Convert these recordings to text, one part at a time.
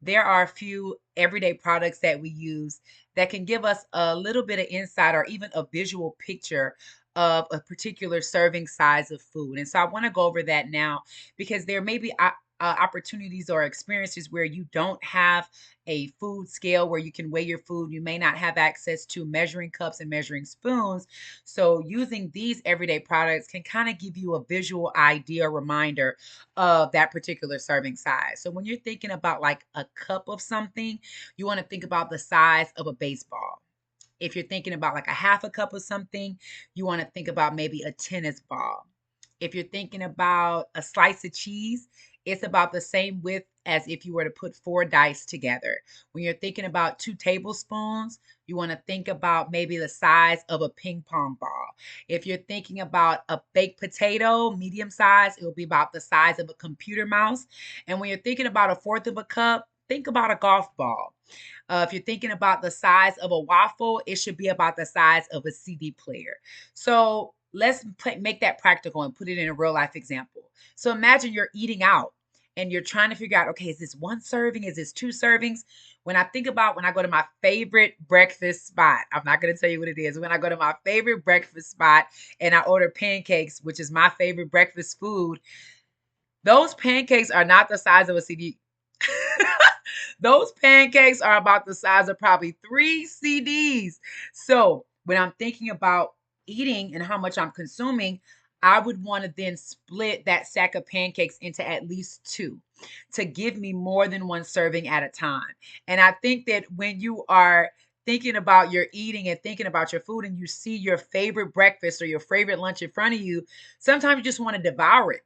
there are a few everyday products that we use that can give us a little bit of insight or even a visual picture of a particular serving size of food. And so I want to go over that now because there may be opportunities or experiences where you don't have a food scale where you can weigh your food. You may not have access to measuring cups and measuring spoons. So using these everyday products can kind of give you a visual idea, reminder of that particular serving size. So when you're thinking about like a cup of something, you want to think about the size of a baseball. If you're thinking about like a half a cup of something, you want to think about maybe a tennis ball. If you're thinking about a slice of cheese, it's about the same width as if you were to put four dice together. When you're thinking about 2 tablespoons, you want to think about maybe the size of a ping pong ball. If you're thinking about a baked potato, medium size, it will be about the size of a computer mouse. And when you're thinking about a fourth of a cup, think about a golf ball. If you're thinking about the size of a waffle, it should be about the size of a CD player. So let's make that practical and put it in a real life example. So imagine you're eating out and you're trying to figure out, okay, is this one serving? Is this 2 servings? When I think about when I go to my favorite breakfast spot, I'm not going to tell you what it is. When I go to my favorite breakfast spot and I order pancakes, which is my favorite breakfast food, those pancakes are not the size of a CD. Those pancakes are about the size of probably 3 CDs. So when I'm thinking about eating and how much I'm consuming, I would want to then split that stack of pancakes into at least two to give me more than one serving at a time. And I think that when you are thinking about your eating and thinking about your food and you see your favorite breakfast or your favorite lunch in front of you, sometimes you just want to devour it.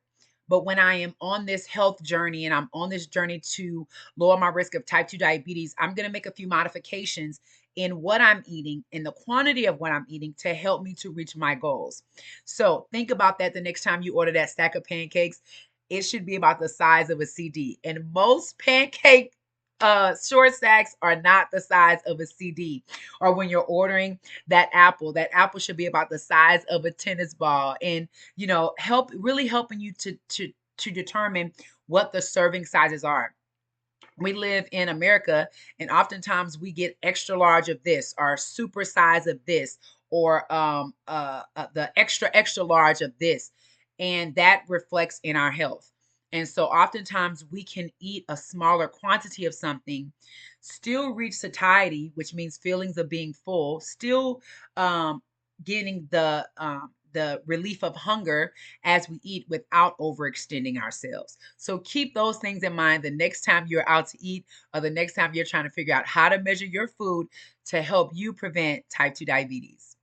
But when I am on this health journey and I'm on this journey to lower my risk of type 2 diabetes, I'm going to make a few modifications in what I'm eating, in the quantity of what I'm eating to help me to reach my goals. So think about that the next time you order that stack of pancakes. It should be about the size of a CD. And most pancake short stacks are not the size of a CD. Or when you're ordering that apple should be about the size of a tennis ball. And helping you to determine what the serving sizes are. We live in America, and oftentimes we get extra large of this, or super size of this, or the extra large of this, and that reflects in our health. And so, oftentimes we can eat a smaller quantity of something, still reach satiety, which means feelings of being full, still getting the relief of hunger as we eat without overextending ourselves. So keep those things in mind the next time you're out to eat or the next time you're trying to figure out how to measure your food to help you prevent type 2 diabetes.